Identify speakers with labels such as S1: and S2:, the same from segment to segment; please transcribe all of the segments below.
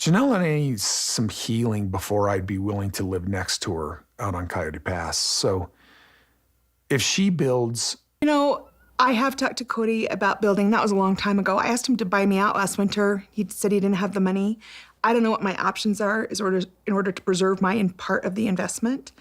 S1: Janelle needs some healing before I'd be willing to live next to her out on Coyote Pass. So if she builds,
S2: You know, I have talked to Cody about building. That was a long time ago. I asked him to buy me out last winter. He said he didn't have the money. I don't know what my options are in order to preserve my part of the investment.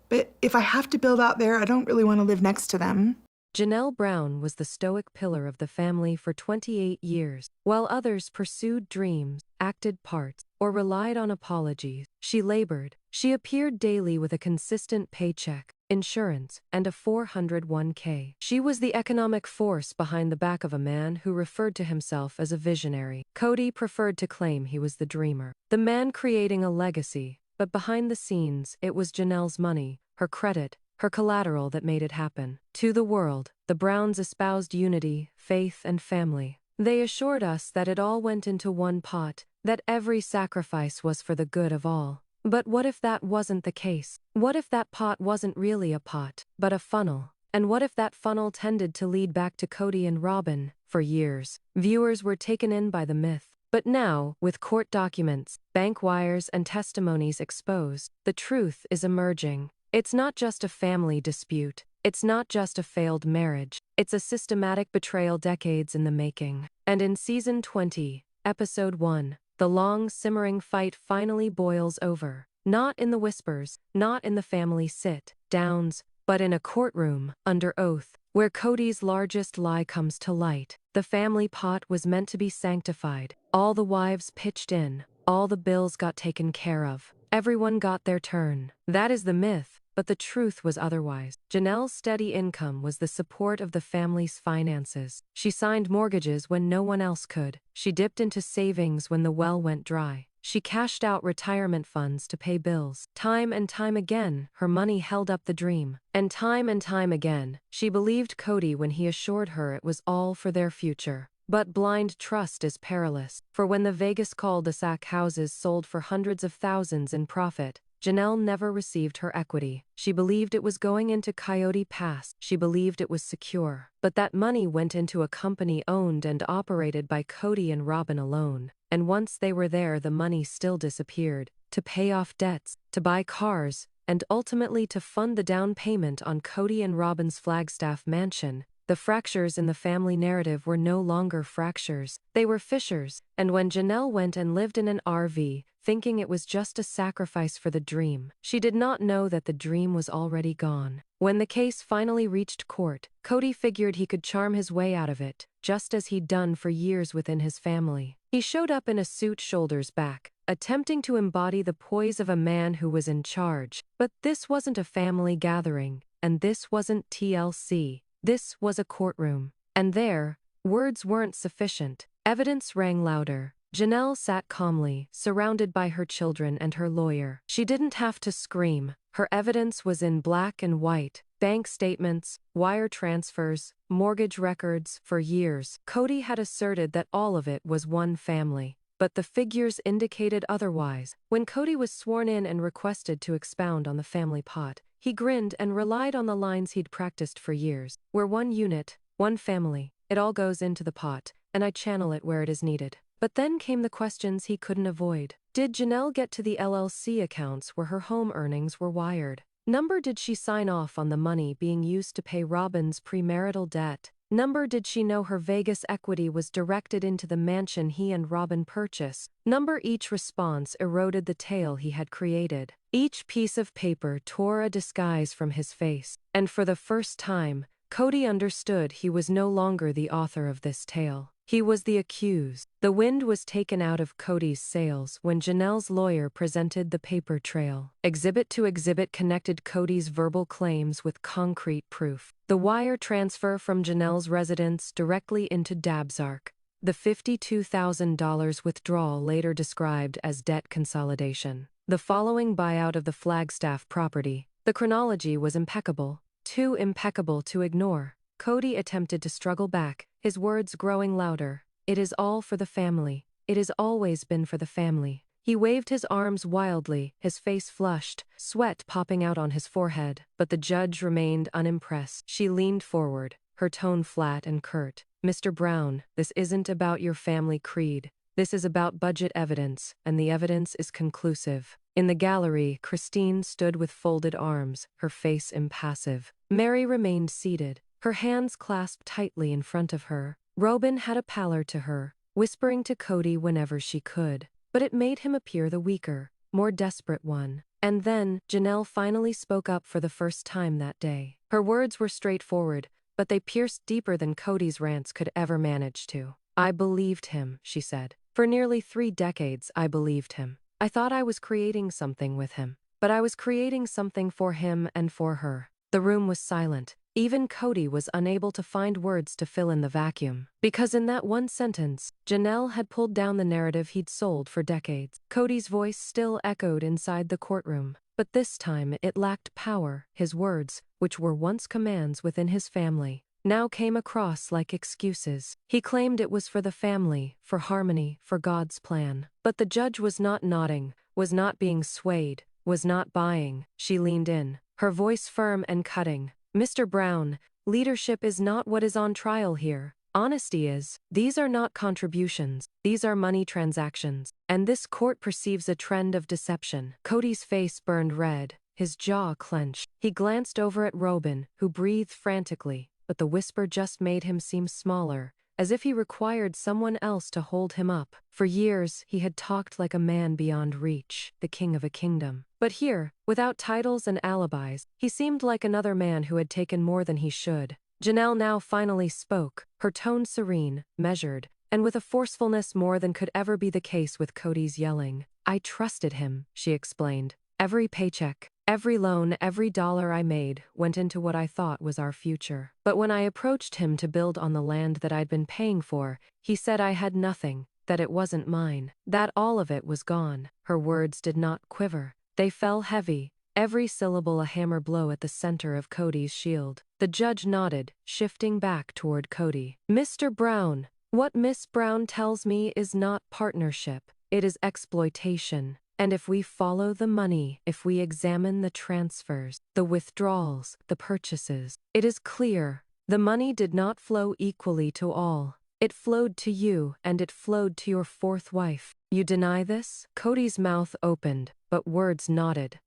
S2: But if I have to build out there, I don't really want to live next to them.
S3: Janelle Brown was the stoic pillar of the family for 28 years. While others pursued dreams, acted parts, or relied on apologies, she labored. She appeared daily with a consistent paycheck, insurance, and a 401k. She was the economic force behind the back of a man who referred to himself as a visionary. Cody preferred to claim he was the dreamer, the man creating a legacy, but behind the scenes, it was Janelle's money, her credit, her collateral that made it happen. To the world, the Browns espoused unity, faith, and family. They assured us that it all went into one pot, that every sacrifice was for the good of all. But what if that wasn't the case? What if that pot wasn't really a pot, but a funnel? And what if that funnel tended to lead back to Cody and Robyn? For years, viewers were taken in by the myth. But now, with court documents, bank wires, and testimonies exposed, the truth is emerging. It's not just a family dispute. It's not just a failed marriage. It's a systematic betrayal decades in the making. And in Season 20, Episode 1, the long, simmering fight finally boils over. Not in the whispers, not in the family sit-downs, but in a courtroom, under oath, where Cody's largest lie comes to light. The family pot was meant to be sanctified. All the wives pitched in. All the bills got taken care of. Everyone got their turn. That is the myth, but the truth was otherwise. Janelle's steady income was the support of the family's finances. She signed mortgages when no one else could. She dipped into savings when the well went dry. She cashed out retirement funds to pay bills. Time and time again, her money held up the dream. And time again, she believed Cody when he assured her it was all for their future. But blind trust is perilous, for when the Vegas cul-de-sac houses sold for hundreds of thousands in profit, Janelle never received her equity. She believed it was going into Coyote Pass. She believed it was secure. But that money went into a company owned and operated by Cody and Robyn alone. And once they were there, the money still disappeared. To pay off debts, to buy cars, and ultimately to fund the down payment on Cody and Robyn's Flagstaff mansion. The fractures in the family narrative were no longer fractures, they were fissures, and when Janelle went and lived in an RV, thinking it was just a sacrifice for the dream, she did not know that the dream was already gone. When the case finally reached court, Cody figured he could charm his way out of it, just as he'd done for years within his family. He showed up in a suit shoulders back, attempting to embody the poise of a man who was in charge. But this wasn't a family gathering, and this wasn't TLC. This was a courtroom. And there, words weren't sufficient. Evidence rang louder. Janelle sat calmly, surrounded by her children and her lawyer. She didn't have to scream. Her evidence was in black and white. Bank statements, wire transfers, mortgage records. For years, Cody had asserted that all of it was one family. But the figures indicated otherwise. When Cody was sworn in and requested to expound on the family pot, he grinned and relied on the lines he'd practiced for years. We're one unit, one family. It all goes into the pot, and I channel it where it is needed. But then came the questions he couldn't avoid. Did Janelle get to the LLC accounts where her home earnings were wired? Number did she sign off on the money being used to pay Robyn's premarital debt? Number did she know her Vegas equity was directed into the mansion he and Robyn purchased? Number each response eroded the tale he had created. Each piece of paper tore a disguise from his face. And for the first time, Cody understood he was no longer the author of this tale. He was the accused. The wind was taken out of Cody's sails when Janelle's lawyer presented the paper trail. Exhibit to exhibit connected Cody's verbal claims with concrete proof. The wire transfer from Janelle's residence directly into Dabzark. The $52,000 withdrawal later described as debt consolidation. The following buyout of the Flagstaff property. The chronology was impeccable. Too impeccable to ignore. Cody attempted to struggle back, his words growing louder. It is all for the family. It has always been for the family. He waved his arms wildly, his face flushed, sweat popping out on his forehead. But the judge remained unimpressed. She leaned forward, her tone flat and curt. Mr. Brown, this isn't about your family creed. This is about budget evidence, and the evidence is conclusive. In the gallery, Christine stood with folded arms, her face impassive. Meri remained seated, her hands clasped tightly in front of her. Robyn had a pallor to her, whispering to Cody whenever she could. But it made him appear the weaker, more desperate one. And then, Janelle finally spoke up for the first time that day. Her words were straightforward, but they pierced deeper than Cody's rants could ever manage to. I believed him, she said. For nearly 3 decades, I believed him. I thought I was creating something with him, but I was creating something for him and for her. The room was silent. Even Cody was unable to find words to fill in the vacuum. Because in that one sentence, Janelle had pulled down the narrative he'd sold for decades. Cody's voice still echoed inside the courtroom, but this time it lacked power. His words, which were once commands within his family, now came across like excuses. He claimed it was for the family, for harmony, for God's plan. But the judge was not nodding, was not being swayed, was not buying. She leaned in, her voice firm and cutting. Mr. Brown, leadership is not what is on trial here. Honesty is. These are not contributions. These are money transactions. And this court perceives a trend of deception. Cody's face burned red, his jaw clenched. He glanced over at Robyn, who breathed frantically, but the whisper just made him seem smaller, as if he required someone else to hold him up. For years, he had talked like a man beyond reach, the king of a kingdom. But here, without titles and alibis, he seemed like another man who had taken more than he should. Janelle now finally spoke, her tone serene, measured, and with a forcefulness more than could ever be the case with Cody's yelling. I trusted him, she explained. Every paycheck, every loan, every dollar I made went into what I thought was our future. But when I approached him to build on the land that I'd been paying for, he said I had nothing, that it wasn't mine, that all of it was gone. Her words did not quiver. They fell heavy, every syllable a hammer blow at the center of Cody's shield. The judge nodded, shifting back toward Cody. Mr. Brown, what Miss Brown tells me is not partnership, it is exploitation. And if we follow the money, if we examine the transfers, the withdrawals, the purchases, it is clear the money did not flow equally to all. It flowed to you, and it flowed to your 4th wife. You deny this? Cody's mouth opened, but words nodded.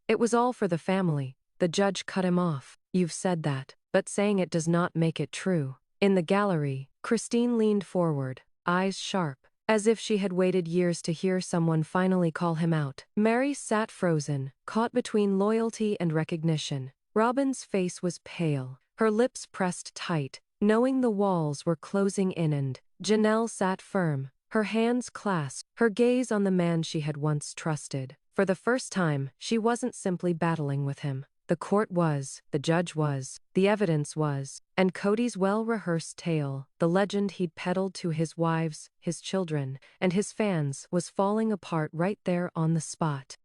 S3: It was all for the family. The judge cut him off. You've said that, but saying it does not make it true. In the gallery, Christine leaned forward, eyes sharp, as if she had waited years to hear someone finally call him out. Meri sat frozen, caught between loyalty and recognition. Robyn's face was pale, her lips pressed tight, knowing the walls were closing in, and Janelle sat firm, her hands clasped, her gaze on the man she had once trusted. For the first time, she wasn't simply battling with him. The court was, the judge was, the evidence was, and Cody's well-rehearsed tale, the legend he'd peddled to his wives, his children, and his fans, was falling apart right there on the spot.